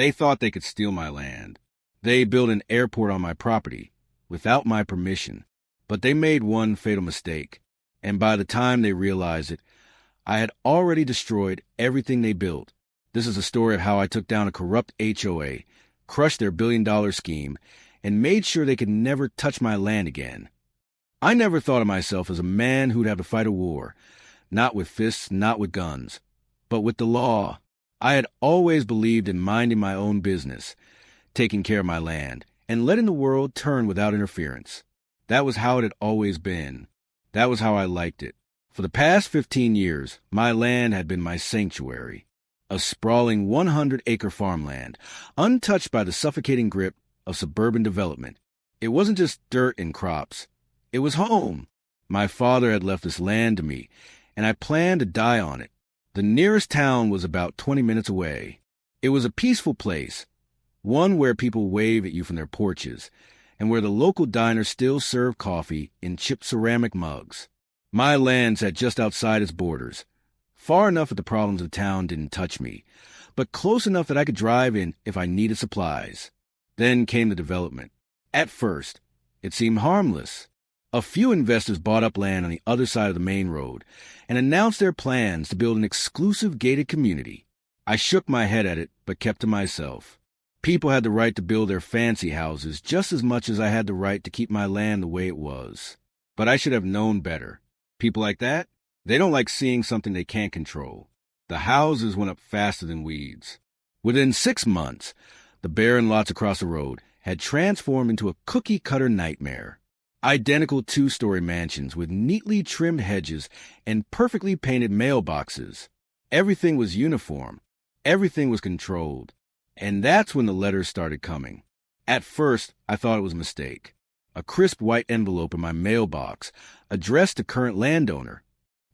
They thought they could steal my land. They built an airport on my property, without my permission. But they made one fatal mistake, and by the time they realized it, I had already destroyed everything they built. This is a story of how I took down a corrupt HOA, crushed their billion-dollar scheme, and made sure they could never touch my land again. I never thought of myself as a man who'd have to fight a war, not with fists, not with guns, but with the law. I had always believed in minding my own business, taking care of my land, and letting the world turn without interference. That was how it had always been. That was how I liked it. For the past 15 years, my land had been my sanctuary, a sprawling 100-acre farmland, untouched by the suffocating grip of suburban development. It wasn't just dirt and crops. It was home. My father had left this land to me, and I planned to die on it. The nearest town was about 20 minutes away. It was a peaceful place, one where people wave at you from their porches, and where the local diners still serve coffee in chipped ceramic mugs. My land sat just outside its borders, far enough that the problems of the town didn't touch me, but close enough that I could drive in if I needed supplies. Then came the development. At first, it seemed harmless. A few investors bought up land on the other side of the main road and announced their plans to build an exclusive gated community. I shook my head at it, but kept to myself. People had the right to build their fancy houses just as much as I had the right to keep my land the way it was. But I should have known better. People like that, they don't like seeing something they can't control. The houses went up faster than weeds. Within 6 months, the barren lots across the road had transformed into a cookie-cutter nightmare. Identical 2-story mansions with neatly trimmed hedges and perfectly painted mailboxes. Everything was uniform. Everything was controlled. And that's when the letters started coming. At first, I thought it was a mistake. A crisp white envelope in my mailbox, addressed to current landowner.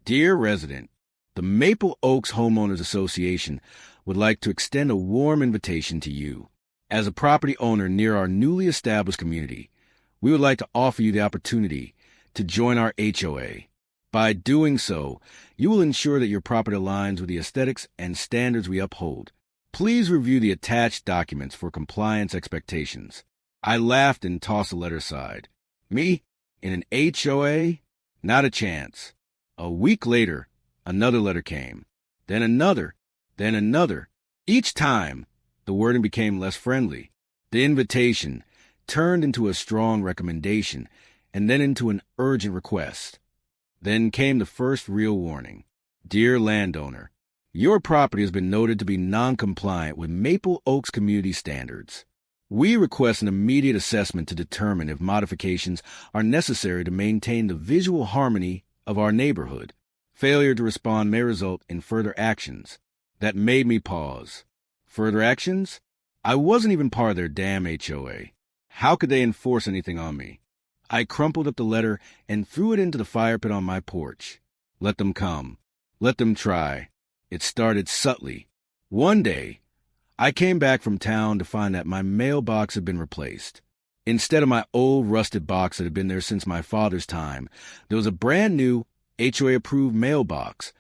Dear resident, the Maple Oaks Homeowners Association would like to extend a warm invitation to you. As a property owner near our newly established community, we would like to offer you the opportunity to join our HOA. By doing so, you will ensure that your property aligns with the aesthetics and standards we uphold. Please review the attached documents for compliance expectations. I laughed and tossed the letter aside. Me? In an HOA? Not a chance. A week later, another letter came. Then another. Then another. Each time, the wording became less friendly. The invitation turned into a strong recommendation, and then into an urgent request. Then came the first real warning. Dear landowner, your property has been noted to be non-compliant with Maple Oaks community standards. We request an immediate assessment to determine if modifications are necessary to maintain the visual harmony of our neighborhood. Failure to respond may result in further actions. That made me pause. Further actions? I wasn't even part of their damn HOA. How could they enforce anything on me? I crumpled up the letter and threw it into the fire pit on my porch. Let them come. Let them try. It started subtly. One day, I came back from town to find that my mailbox had been replaced. Instead of my old rusted box that had been there since my father's time, there was a brand new HOA-approved mailbox,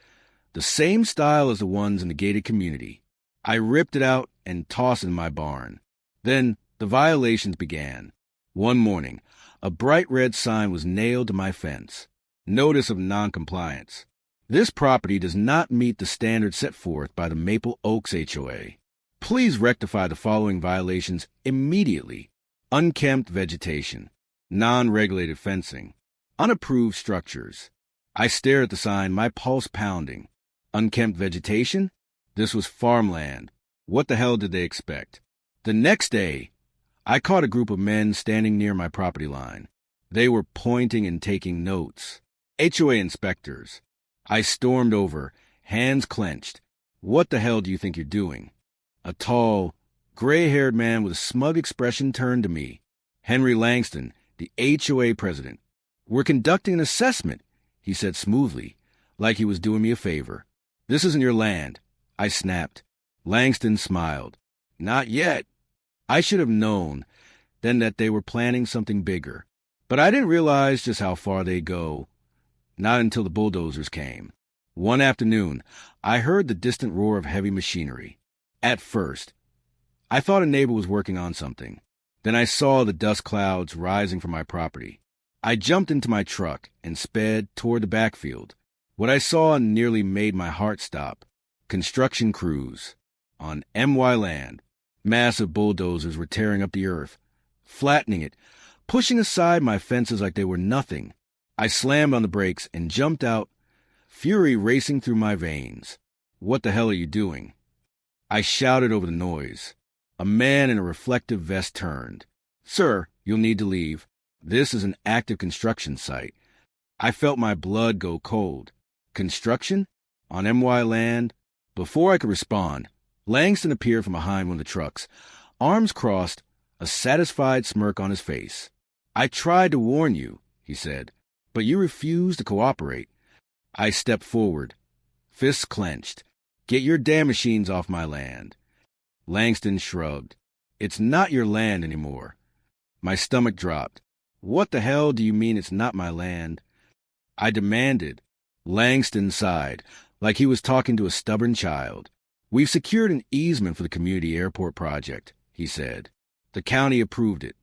the same style as the ones in the gated community. I ripped it out and tossed it in my barn. Then the violations began. One morning, a bright red sign was nailed to my fence. Notice of noncompliance. This property does not meet the standards set forth by the Maple Oaks HOA. Please rectify the following violations immediately. Unkempt vegetation, non-regulated fencing, unapproved structures. I stared at the sign, my pulse pounding. Unkempt vegetation? This was farmland. What the hell did they expect? The next day, I caught a group of men standing near my property line. They were pointing and taking notes. HOA inspectors. I stormed over, hands clenched. What the hell do you think you're doing? A tall, gray-haired man with a smug expression turned to me. Henry Langston, the HOA president. We're conducting an assessment, he said smoothly, like he was doing me a favor. This isn't your land, I snapped. Langston smiled. Not yet. I should have known then that they were planning something bigger. But I didn't realize just how far they'd go. Not until the bulldozers came. One afternoon, I heard the distant roar of heavy machinery. At first, I thought a neighbor was working on something. Then I saw the dust clouds rising from my property. I jumped into my truck and sped toward the backfield. What I saw nearly made my heart stop. Construction crews. On MY land, massive bulldozers were tearing up the earth, flattening it, pushing aside my fences like they were nothing. I slammed on the brakes and jumped out, fury racing through my veins. "What the hell are you doing?" I shouted over the noise. A man in a reflective vest turned. "Sir, you'll need to leave. This is an active construction site." I felt my blood go cold. Construction? On MY land? Before I could respond, Langston appeared from behind one of the trucks, arms crossed, a satisfied smirk on his face. "I tried to warn you," he said, "but you refused to cooperate." I stepped forward, fists clenched. "Get your damn machines off my land." Langston shrugged. "It's not your land anymore." My stomach dropped. "What the hell do you mean it's not my land?" I demanded. Langston sighed, like he was talking to a stubborn child. "We've secured an easement for the community airport project," he said. "The county approved it."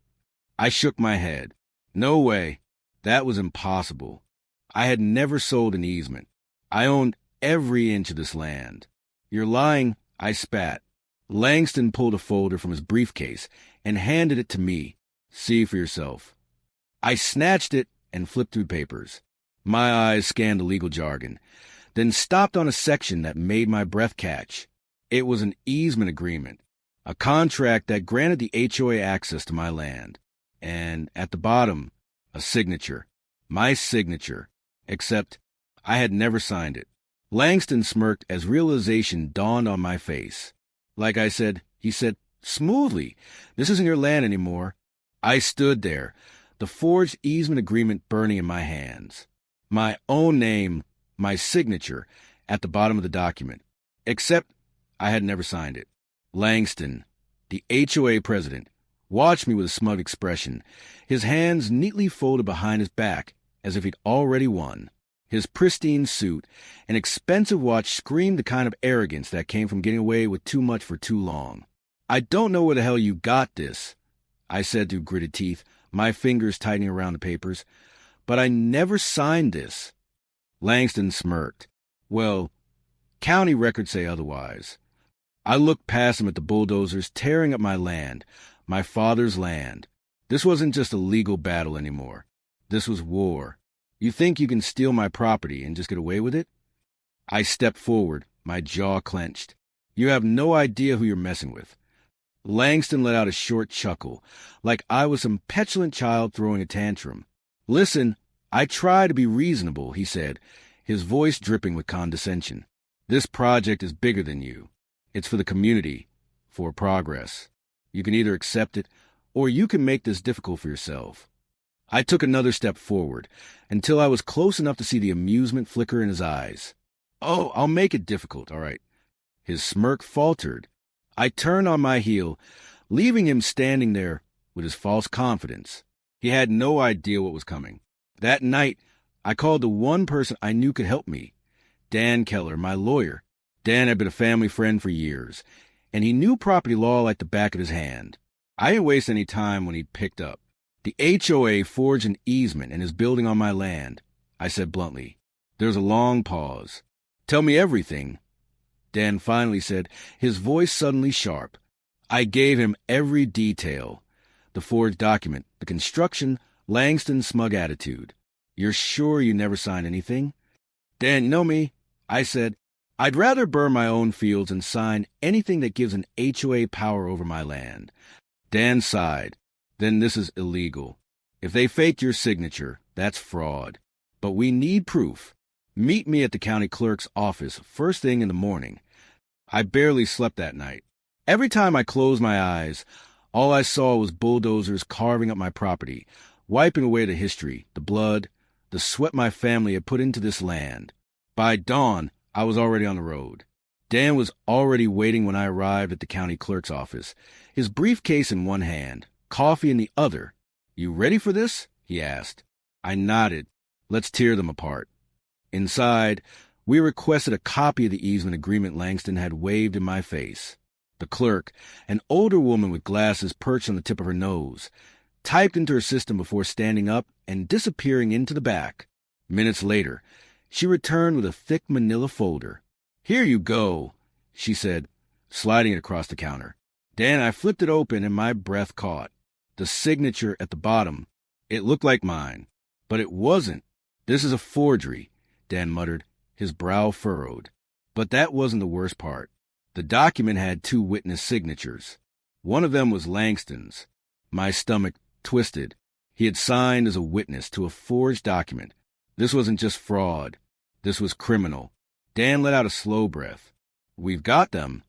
I shook my head. "No way. That was impossible. I had never sold an easement. I owned every inch of this land." "You're lying," I spat. Langston pulled a folder from his briefcase and handed it to me. "See for yourself." I snatched it and flipped through papers. My eyes scanned the legal jargon, then stopped on a section that made my breath catch. It was an easement agreement, a contract that granted the HOA access to my land. And at the bottom, a signature. My signature. Except I had never signed it. Langston smirked as realization dawned on my face. "Like I said," he said, smoothly, "this isn't your land anymore." I stood there, the forged easement agreement burning in my hands. My own name, my signature, at the bottom of the document. Except I had never signed it. Langston, the HOA president, watched me with a smug expression, his hands neatly folded behind his back, as if he'd already won. His pristine suit and expensive watch screamed the kind of arrogance that came from getting away with too much for too long. "I don't know where the hell you got this," I said through gritted teeth, my fingers tightening around the papers, "but I never signed this." Langston smirked. "Well, county records say otherwise." I looked past him at the bulldozers tearing up my land, my father's land. This wasn't just a legal battle anymore. This was war. "You think you can steal my property and just get away with it?" I stepped forward, my jaw clenched. "You have no idea who you're messing with." Langston let out a short chuckle, like I was some petulant child throwing a tantrum. "Listen, I try to be reasonable," he said, his voice dripping with condescension. "This project is bigger than you. It's for the community, for progress. You can either accept it, or you can make this difficult for yourself." I took another step forward, until I was close enough to see the amusement flicker in his eyes. "Oh, I'll make it difficult, all right." His smirk faltered. I turned on my heel, leaving him standing there with his false confidence. He had no idea what was coming. That night, I called the one person I knew could help me, Dan Keller, my lawyer. Dan had been a family friend for years, and he knew property law like the back of his hand. I didn't waste any time when he picked up. "The HOA forged an easement and is building on my land," I said bluntly. There was a long pause. "Tell me everything," Dan finally said, his voice suddenly sharp. I gave him every detail. The forged document, the construction, Langston's smug attitude. "You're sure you never signed anything?" "Dan, you know me," I said. "I'd rather burn my own fields and sign anything that gives an HOA power over my land." Dan sighed. "Then this is illegal. If they faked your signature, that's fraud. But we need proof. Meet me at the county clerk's office first thing in the morning." I barely slept that night. Every time I closed my eyes, all I saw was bulldozers carving up my property, wiping away the history, the blood, the sweat my family had put into this land. By dawn, I was already on the road. Dan was already waiting when I arrived at the county clerk's office, his briefcase in one hand, coffee in the other. "You ready for this?" he asked. I nodded. "Let's tear them apart." Inside, we requested a copy of the easement agreement Langston had waved in my face. The clerk, an older woman with glasses perched on the tip of her nose, typed into her system before standing up and disappearing into the back. Minutes later, she returned with a thick manila folder. "Here you go," she said, sliding it across the counter. Dan, I flipped it open and my breath caught. The signature at the bottom. It looked like mine, but it wasn't. "This is a forgery," Dan muttered, his brow furrowed. But that wasn't the worst part. The document had 2 witness signatures. One of them was Langston's. My stomach twisted. He had signed as a witness to a forged document. This wasn't just fraud. This was criminal. Dan let out a slow breath. "We've got them."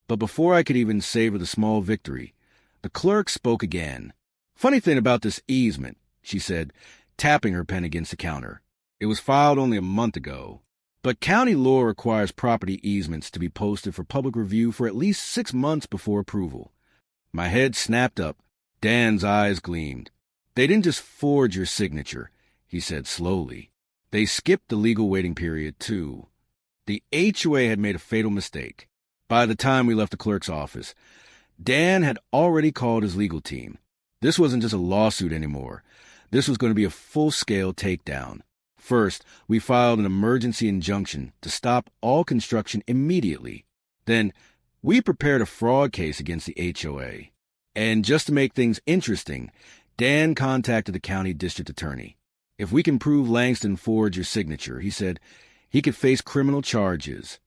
But before I could even savor the small victory, the clerk spoke again. "Funny thing about this easement," she said, tapping her pen against the counter. "It was filed only a month ago. But county law requires property easements to be posted for public review for at least 6 months before approval." My head snapped up. Dan's eyes gleamed. "They didn't just forge your signature," he said slowly. "They skipped the legal waiting period, too." The HOA had made a fatal mistake. By the time we left the clerk's office, Dan had already called his legal team. This wasn't just a lawsuit anymore. This was going to be a full-scale takedown. First, we filed an emergency injunction to stop all construction immediately. Then, we prepared a fraud case against the HOA. And just to make things interesting, Dan contacted the county district attorney. "If we can prove Langston forged your signature," he said, "he could face criminal charges."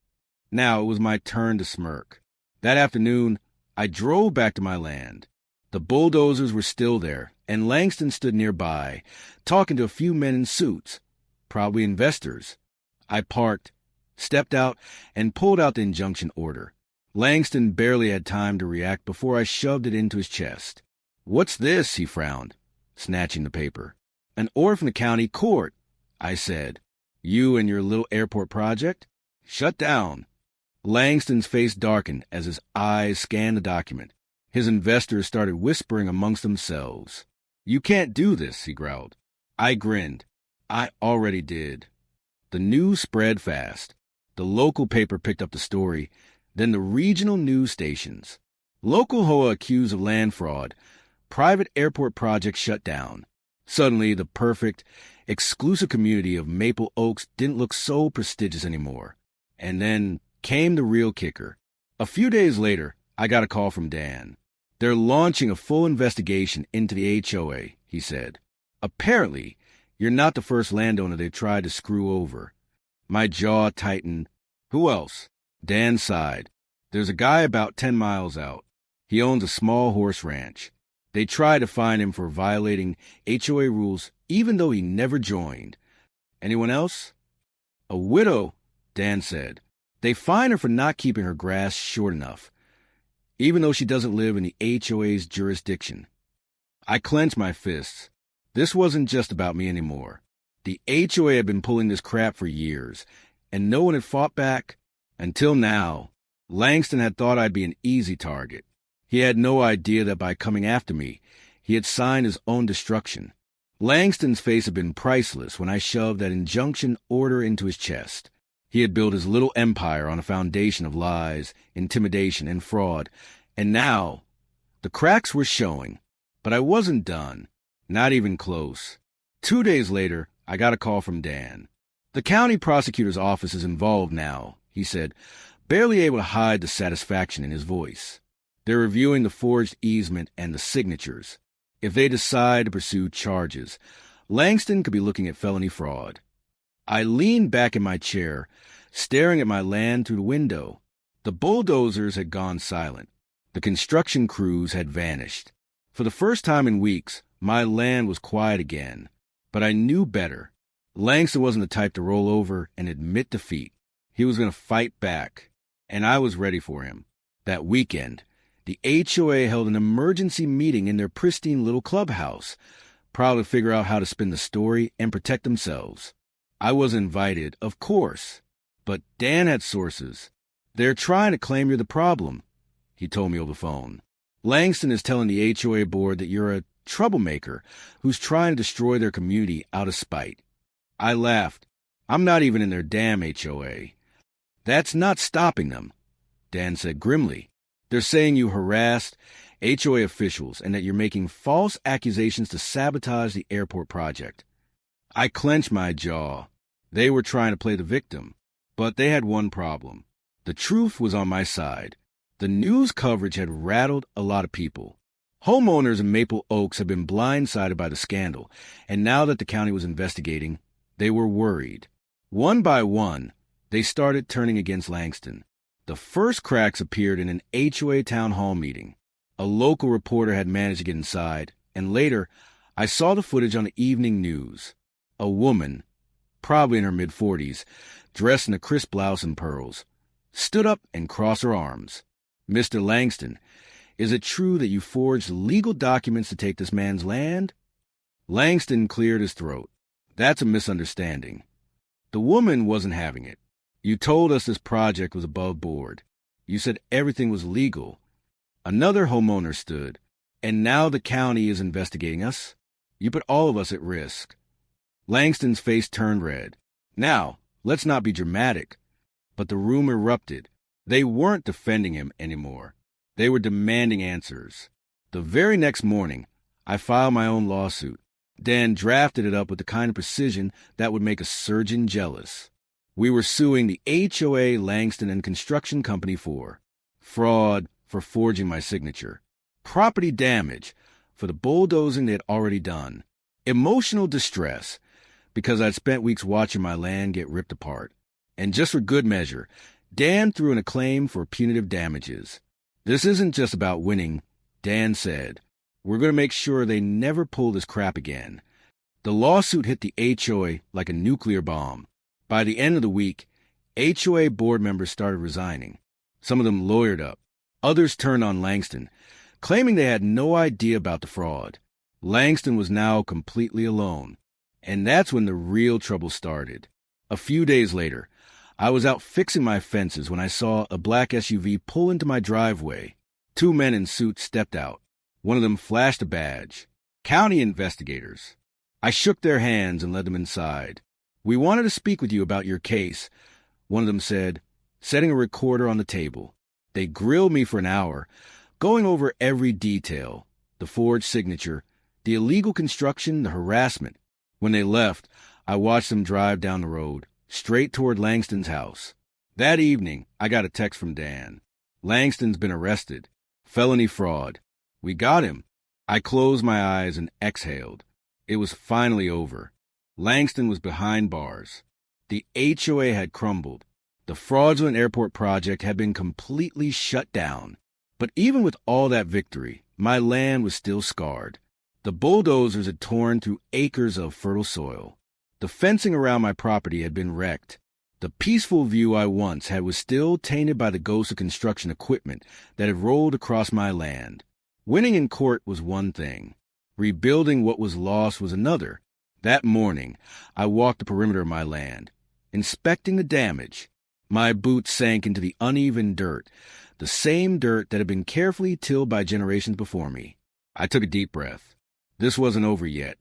Now it was my turn to smirk. That afternoon, I drove back to my land. The bulldozers were still there, and Langston stood nearby, talking to a few men in suits. Probably investors. I parked, stepped out, and pulled out the injunction order. Langston barely had time to react before I shoved it into his chest. "What's this?" he frowned, snatching the paper. "An order from the county court," I said. "You and your little airport project? Shut down." Langston's face darkened as his eyes scanned the document. His investors started whispering amongst themselves. "You can't do this," he growled. I grinned. I already did. The news spread fast. The local paper picked up the story, then the regional news stations. Local HOA accused of land fraud. Private airport project shut down. Suddenly, the perfect, exclusive community of Maple Oaks didn't look so prestigious anymore. And then came the real kicker. A few days later, I got a call from Dan. "They're launching a full investigation into the HOA," he said. "Apparently, you're not the first landowner they've tried to screw over." My jaw tightened. "Who else?" Dan sighed. "There's a guy about 10 miles out. He owns a small horse ranch. They tried to fine him for violating HOA rules, even though he never joined." "Anyone else?" "A widow," Dan said. "They fine her for not keeping her grass short enough, even though she doesn't live in the HOA's jurisdiction." I clenched my fists. This wasn't just about me anymore. The HOA had been pulling this crap for years, and no one had fought back. Until now, Langston had thought I'd be an easy target. He had no idea that by coming after me, he had signed his own destruction. Langston's face had been priceless when I shoved that injunction order into his chest. He had built his little empire on a foundation of lies, intimidation, and fraud, and now the cracks were showing. But I wasn't done. Not even close. 2 days later, I got a call from Dan. "The county prosecutor's office is involved now," he said, barely able to hide the satisfaction in his voice. "They're reviewing the forged easement and the signatures. If they decide to pursue charges, Langston could be looking at felony fraud." I leaned back in my chair, staring at my land through the window. The bulldozers had gone silent. The construction crews had vanished. For the first time in weeks, my land was quiet again. But I knew better. Langston wasn't the type to roll over and admit defeat. He was going to fight back. And I was ready for him. That weekend, the HOA held an emergency meeting in their pristine little clubhouse, proud to figure out how to spin the story and protect themselves. I was invited, of course. But Dan had sources. "They're trying to claim you're the problem," he told me over the phone. "Langston is telling the HOA board that you're a troublemaker who's trying to destroy their community out of spite." I laughed. "I'm not even in their damn HOA." "That's not stopping them," Dan said grimly. They're saying you harassed HOA officials and that you're making false accusations to sabotage the airport project. I clenched my jaw. They were trying to play the victim, but they had one problem. The truth was on my side. The news coverage had rattled a lot of people. Homeowners in Maple Oaks had been blindsided by the scandal, and now that the county was investigating, they were worried. One by one, they started turning against Langston. The first cracks appeared in an HOA town hall meeting. A local reporter had managed to get inside, and later, I saw the footage on the evening news. A woman, probably in her mid-40s, dressed in a crisp blouse and pearls, stood up and crossed her arms. "Mr. Langston, is it true that you forged legal documents to take this man's land?" Langston cleared his throat. "That's a misunderstanding. The woman wasn't having it. You told us this project was above board. You said everything was legal." Another homeowner stood. "And now the county is investigating us. You put all of us at risk." Langston's face turned red. "Now, let's not be dramatic." But the room erupted. They weren't defending him anymore. They were demanding answers. The very next morning, I filed my own lawsuit. Dan drafted it up with the kind of precision that would make a surgeon jealous. We were suing the HOA Langston and Construction Company for fraud for forging my signature, property damage for the bulldozing they had already done, emotional distress because I'd spent weeks watching my land get ripped apart, and just for good measure, Dan threw in a claim for punitive damages. "This isn't just about winning," Dan said. "We're going to make sure they never pull this crap again." The lawsuit hit the HOA like a nuclear bomb. By the end of the week, HOA board members started resigning. Some of them lawyered up. Others turned on Langston, claiming they had no idea about the fraud. Langston was now completely alone. And that's when the real trouble started. A few days later, I was out fixing my fences when I saw a black SUV pull into my driveway. Two men in suits stepped out. One of them flashed a badge. "County investigators." I shook their hands and led them inside. "We wanted to speak with you about your case," one of them said, setting a recorder on the table. They grilled me for an hour, going over every detail, the forged signature, the illegal construction, the harassment. When they left, I watched them drive down the road, straight toward Langston's house. That evening, I got a text from Dan. "Langston's been arrested. Felony fraud. We got him." I closed my eyes and exhaled. It was finally over. Langston was behind bars. The HOA had crumbled. The fraudulent airport project had been completely shut down. But even with all that victory, my land was still scarred. The bulldozers had torn through acres of fertile soil. The fencing around my property had been wrecked. The peaceful view I once had was still tainted by the ghosts of construction equipment that had rolled across my land. Winning in court was one thing. Rebuilding what was lost was another. That morning, I walked the perimeter of my land, inspecting the damage. My boots sank into the uneven dirt, the same dirt that had been carefully tilled by generations before me. I took a deep breath. This wasn't over yet.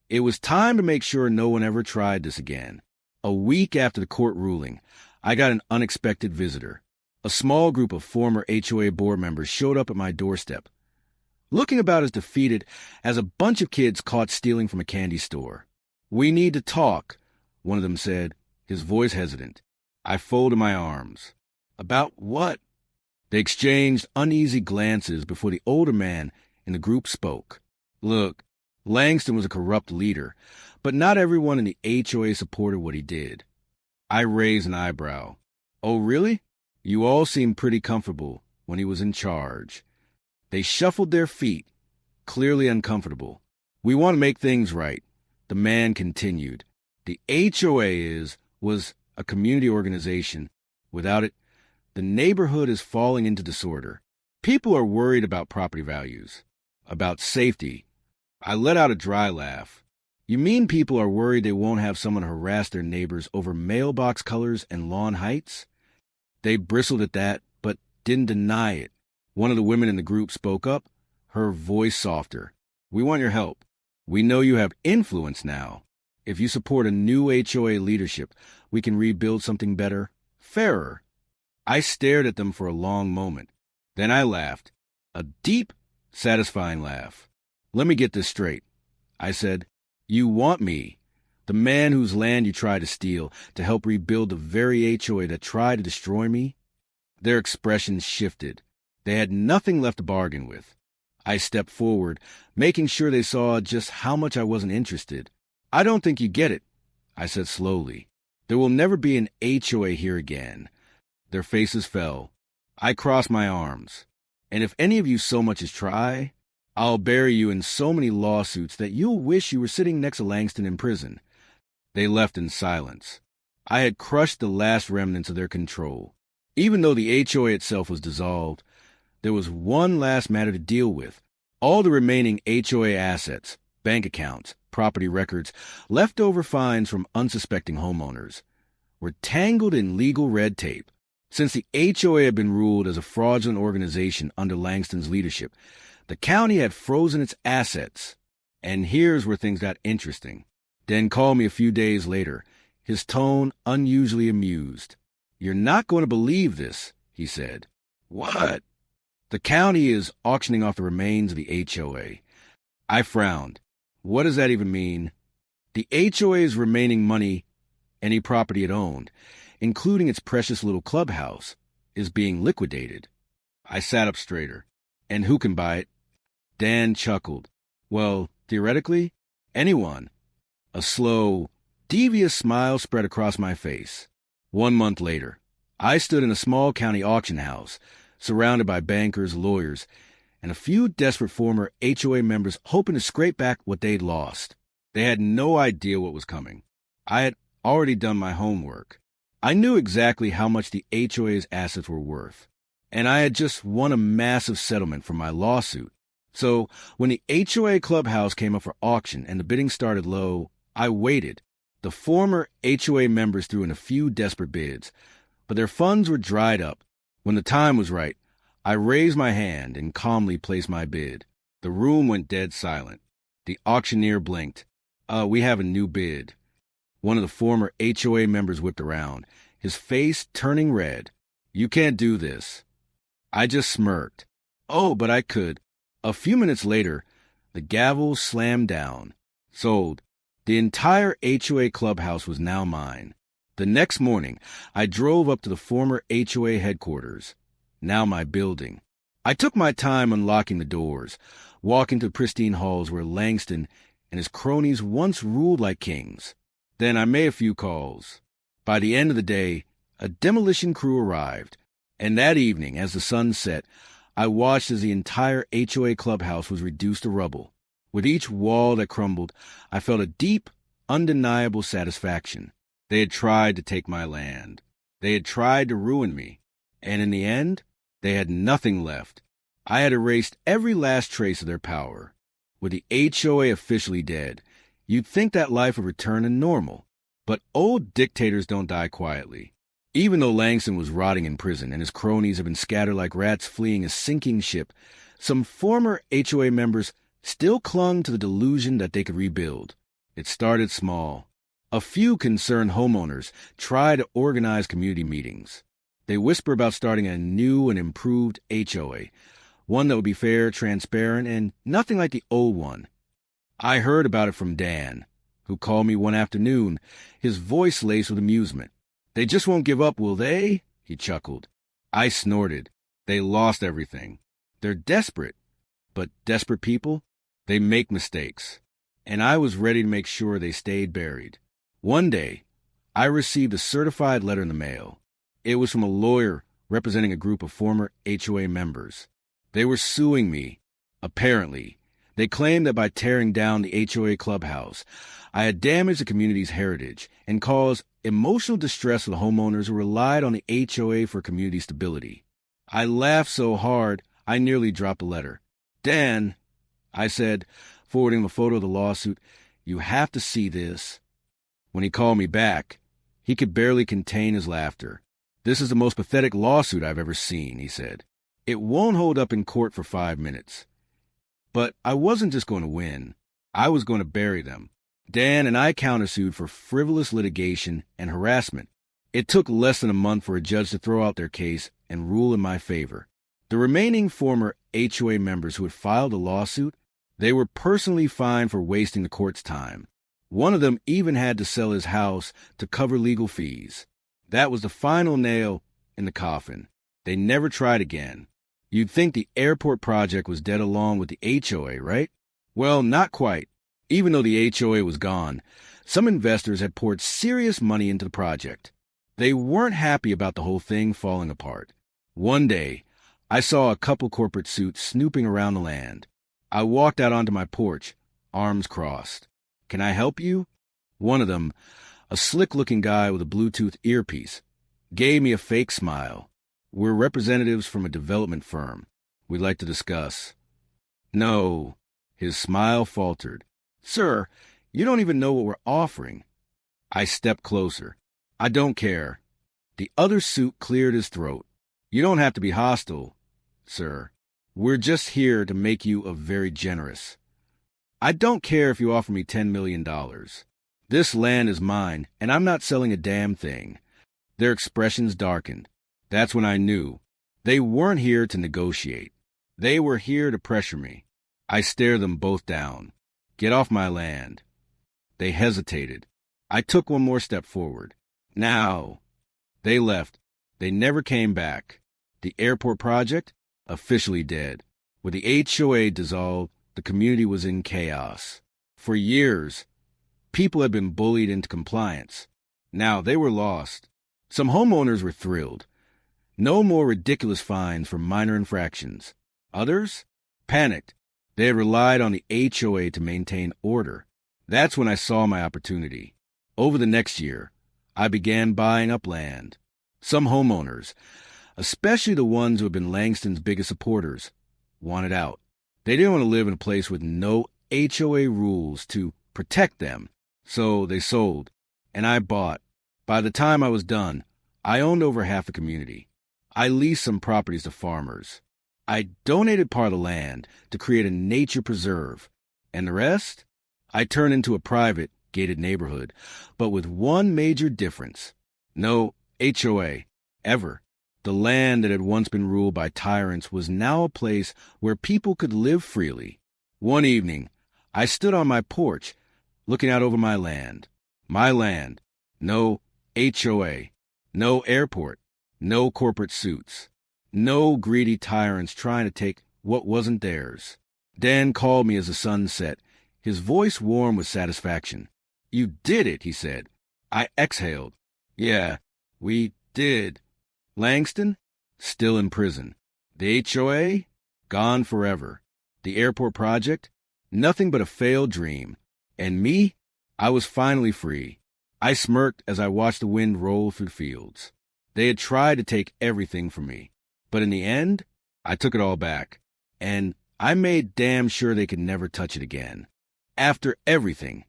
It was time to make sure no one ever tried this again. A week after the court ruling, I got an unexpected visitor. A small group of former HOA board members showed up at my doorstep, looking about as defeated as a bunch of kids caught stealing from a candy store. "We need to talk," one of them said, his voice hesitant. I folded my arms. "About what?" They exchanged uneasy glances before the older man in the group spoke. "Look, Langston was a corrupt leader, but not everyone in the HOA supported what he did." I raised an eyebrow. "Oh, really? You all seemed pretty comfortable when he was in charge." They shuffled their feet, clearly uncomfortable. "We want to make things right," the man continued. "The HOA was a community organization. Without it, the neighborhood is falling into disorder. People are worried about property values, about safety." I let out a dry laugh. "You mean people are worried they won't have someone harass their neighbors over mailbox colors and lawn heights?" They bristled at that, but didn't deny it. One of the women in the group spoke up, her voice softer. "We want your help. We know you have influence now. If you support a new HOA leadership, we can rebuild something better, fairer." I stared at them for a long moment. Then I laughed. A deep, satisfying laugh. Let me get this straight. I said, you want me, the man whose land you tried to steal, to help rebuild the very HOA that tried to destroy me? Their expressions shifted. They had nothing left to bargain with. I stepped forward, making sure they saw just how much I wasn't interested. I don't think you get it, I said slowly. There will never be an HOA here again. Their faces fell. I crossed my arms. And if any of you so much as try, I'll bury you in so many lawsuits that you'll wish you were sitting next to Langston in prison. They left in silence. I had crushed the last remnants of their control. Even though the HOA itself was dissolved, there was one last matter to deal with. All the remaining HOA assets, bank accounts, property records, leftover fines from unsuspecting homeowners, were tangled in legal red tape. Since the HOA had been ruled as a fraudulent organization under Langston's leadership, the county had frozen its assets. And here's where things got interesting. Dan called me a few days later, his tone unusually amused. You're not going to believe this, he said. What? The county is auctioning off the remains of the HOA. I frowned. What does that even mean? The HOA's remaining money, any property it owned, including its precious little clubhouse, is being liquidated. I sat up straighter. And who can buy it? Dan chuckled. Well, theoretically, anyone. A slow, devious smile spread across my face. 1 month later, I stood in a small county auction house, surrounded by bankers, lawyers, and a few desperate former HOA members hoping to scrape back what they'd lost. They had no idea what was coming. I had already done my homework. I knew exactly how much the HOA's assets were worth, and I had just won a massive settlement from my lawsuit. So when the HOA clubhouse came up for auction and the bidding started low, I waited. The former HOA members threw in a few desperate bids, but their funds were dried up. When the time was right, I raised my hand and calmly placed my bid. The room went dead silent. The auctioneer blinked. We have a new bid. One of the former HOA members whipped around, his face turning red. You can't do this. I just smirked. Oh, but I could. A few minutes later, the gavel slammed down. Sold. The entire HOA clubhouse was now mine. The next morning, I drove up to the former HOA headquarters, now my building. I took my time unlocking the doors, walking to pristine halls where Langston and his cronies once ruled like kings. Then I made a few calls. By the end of the day, a demolition crew arrived, and that evening, as the sun set, I watched as the entire HOA clubhouse was reduced to rubble. With each wall that crumbled, I felt a deep, undeniable satisfaction. They had tried to take my land. They had tried to ruin me. And in the end, they had nothing left. I had erased every last trace of their power. With the HOA officially dead, you'd think that life would return to normal. But old dictators don't die quietly. Even though Langston was rotting in prison and his cronies had been scattered like rats fleeing a sinking ship, some former HOA members still clung to the delusion that they could rebuild. It started small. A few concerned homeowners try to organize community meetings. They whisper about starting a new and improved HOA, one that would be fair, transparent, and nothing like the old one. I heard about it from Dan, who called me one afternoon, his voice laced with amusement. They just won't give up, will they? He chuckled. I snorted. They lost everything. They're desperate. But desperate people, they make mistakes. And I was ready to make sure they stayed buried. One day, I received a certified letter in the mail. It was from a lawyer representing a group of former HOA members. They were suing me. Apparently, they claimed that by tearing down the HOA clubhouse, I had damaged the community's heritage and caused emotional distress for the homeowners who relied on the HOA for community stability. I laughed so hard, I nearly dropped the letter. Dan, I said, forwarding him a photo of the lawsuit, you have to see this. When he called me back, he could barely contain his laughter. This is the most pathetic lawsuit I've ever seen, he said. It won't hold up in court for 5 minutes. But I wasn't just going to win. I was going to bury them. Dan and I countersued for frivolous litigation and harassment. It took less than a month for a judge to throw out their case and rule in my favor. The remaining former HOA members who had filed a lawsuit, they were personally fined for wasting the court's time. One of them even had to sell his house to cover legal fees. That was the final nail in the coffin. They never tried again. You'd think the airport project was dead along with the HOA, right? Well, not quite. Even though the HOA was gone, some investors had poured serious money into the project. They weren't happy about the whole thing falling apart. One day, I saw a couple corporate suits snooping around the land. I walked out onto my porch, arms crossed. "Can I help you?" One of them, a slick-looking guy with a Bluetooth earpiece, gave me a fake smile. "We're representatives from a development firm. We'd like to discuss." "No." His smile faltered. "Sir, you don't even know what we're offering." I stepped closer. "I don't care." The other suit cleared his throat. "You don't have to be hostile, sir. We're just here to make you a very generous. I don't care if you offer me $10 million. This land is mine, and I'm not selling a damn thing." Their expressions darkened. That's when I knew. They weren't here to negotiate. They were here to pressure me. I stared them both down. "Get off my land." They hesitated. I took one more step forward. "Now." They left. They never came back. The airport project? Officially dead. With the HOA dissolved, the community was in chaos. For years, people had been bullied into compliance. Now they were lost. Some homeowners were thrilled. No more ridiculous fines for minor infractions. Others? Panicked. They had relied on the HOA to maintain order. That's when I saw my opportunity. Over the next year, I began buying up land. Some homeowners, especially the ones who had been Langston's biggest supporters, wanted out. They didn't want to live in a place with no HOA rules to protect them, so they sold, and I bought. By the time I was done, I owned over half the community. I leased some properties to farmers. I donated part of the land to create a nature preserve, and the rest I turned into a private, gated neighborhood, but with one major difference. No HOA, ever. The land that had once been ruled by tyrants was now a place where people could live freely. One evening, I stood on my porch, looking out over my land. My land. No HOA. No airport. No corporate suits. No greedy tyrants trying to take what wasn't theirs. Dan called me as the sun set, his voice warm with satisfaction. "You did it," he said. I exhaled. "Yeah, we did." Langston? Still in prison. The HOA? Gone forever. The airport project? Nothing but a failed dream. And me? I was finally free. I smirked as I watched the wind roll through the fields. They had tried to take everything from me. But in the end, I took it all back. And I made damn sure they could never touch it again. After everything.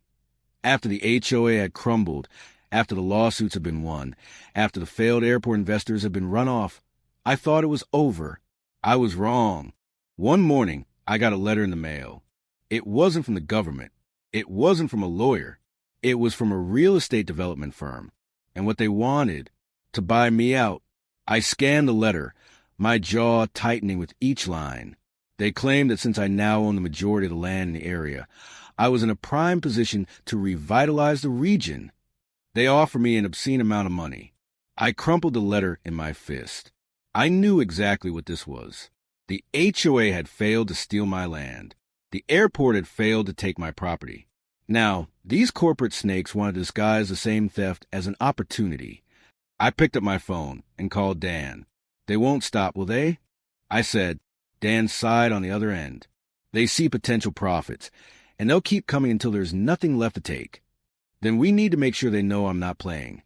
After the HOA had crumbled, after the lawsuits had been won, after the failed airport investors had been run off, I thought it was over. I was wrong. One morning, I got a letter in the mail. It wasn't from the government. It wasn't from a lawyer. It was from a real estate development firm. And what they wanted, to buy me out. I scanned the letter, my jaw tightening with each line. They claimed that since I now own the majority of the land in the area, I was in a prime position to revitalize the region. They offered me an obscene amount of money. I crumpled the letter in my fist. I knew exactly what this was. The HOA had failed to steal my land. The airport had failed to take my property. Now, these corporate snakes wanted to disguise the same theft as an opportunity. I picked up my phone and called Dan. "They won't stop, will they?" I said. Dan sighed on the other end. "They see potential profits, and they'll keep coming until there's nothing left to take. Then we need to make sure they know I'm not playing."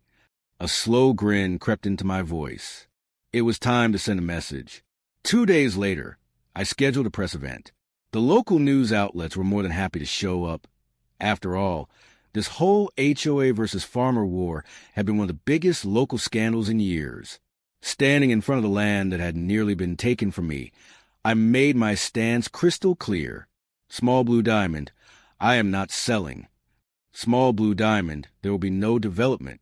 A slow grin crept into my voice. It was time to send a message. 2 days later, I scheduled a press event. The local news outlets were more than happy to show up. After all, this whole HOA versus farmer war had been one of the biggest local scandals in years. Standing in front of the land that had nearly been taken from me, I made my stance crystal clear. Small Blue Diamond, I am not selling. Small Blue Diamond, there will be no development.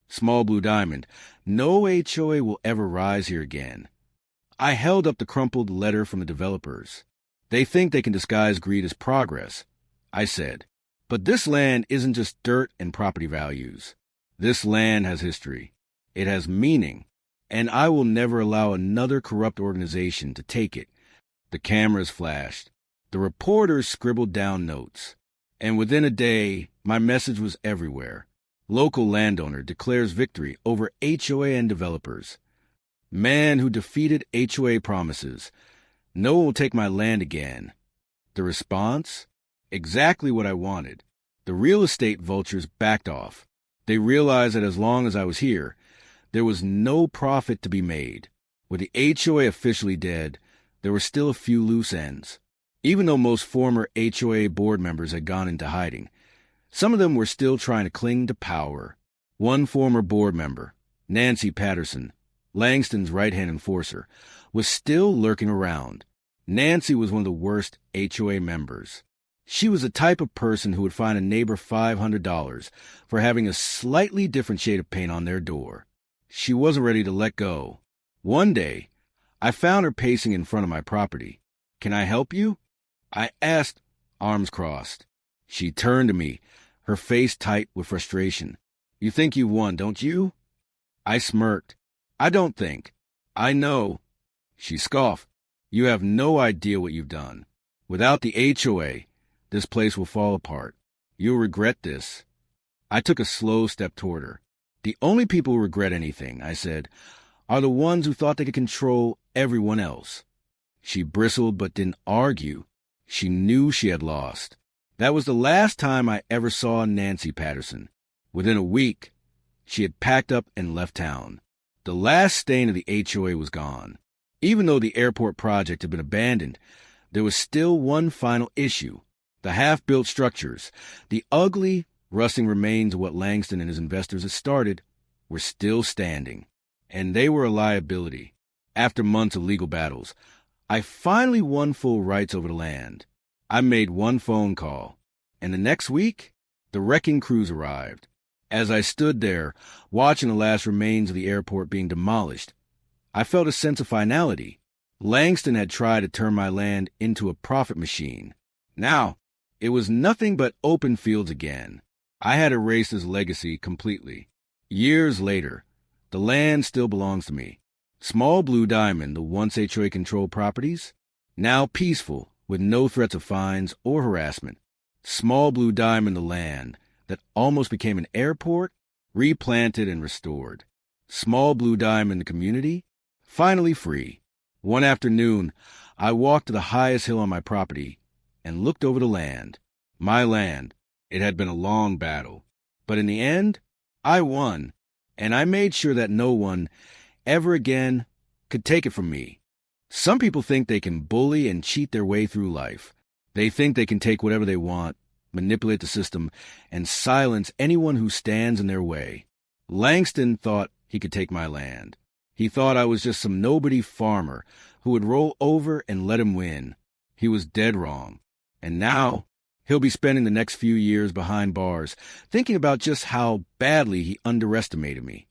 Small Blue Diamond, no HOA will ever rise here again. I held up the crumpled letter from the developers. They think they can disguise greed as progress, I said. But this land isn't just dirt and property values. This land has history. It has meaning. And I will never allow another corrupt organization to take it. The cameras flashed. The reporters scribbled down notes. And within a day, my message was everywhere. Local landowner declares victory over HOA and developers. Man who defeated HOA promises. No one will take my land again. The response? Exactly what I wanted. The real estate vultures backed off. They realized that as long as I was here, there was no profit to be made. With the HOA officially dead, there were still a few loose ends. Even though most former HOA board members had gone into hiding, some of them were still trying to cling to power. One former board member, Nancy Patterson, Langston's right-hand enforcer, was still lurking around. Nancy was one of the worst HOA members. She was the type of person who would fine a neighbor $500 for having a slightly different shade of paint on their door. She wasn't ready to let go. One day, I found her pacing in front of my property. "Can I help you?" I asked, arms crossed. She turned to me, her face tight with frustration. "You think you've won, don't you?" I smirked. "I don't think. I know." She scoffed. "You have no idea what you've done. Without the HOA, this place will fall apart. You'll regret this." I took a slow step toward her. "The only people who regret anything," I said, "are the ones who thought they could control everyone else." She bristled but didn't argue. She knew she had lost. That was the last time I ever saw Nancy Patterson. Within a week, she had packed up and left town. The last stain of the HOA was gone. Even though the airport project had been abandoned, there was still one final issue. The half-built structures, the ugly, rusting remains of what Langston and his investors had started, were still standing. And they were a liability. After months of legal battles, I finally won full rights over the land. I made one phone call, and the next week, the wrecking crews arrived. As I stood there, watching the last remains of the airport being demolished, I felt a sense of finality. Langston had tried to turn my land into a profit machine. Now, it was nothing but open fields again. I had erased his legacy completely. Years later, the land still belongs to me. Small Blue Diamond, the once HOA-controlled properties, now peaceful, with no threats of fines or harassment. Small Blue Diamond, the land that almost became an airport, replanted and restored. Small Blue Diamond, the community, finally free. One afternoon, I walked to the highest hill on my property and looked over the land. My land. It had been a long battle. But in the end, I won, and I made sure that no one ever again could take it from me. Some people think they can bully and cheat their way through life. They think they can take whatever they want, manipulate the system, and silence anyone who stands in their way. Langston thought he could take my land. He thought I was just some nobody farmer who would roll over and let him win. He was dead wrong. And now, he'll be spending the next few years behind bars, thinking about just how badly he underestimated me.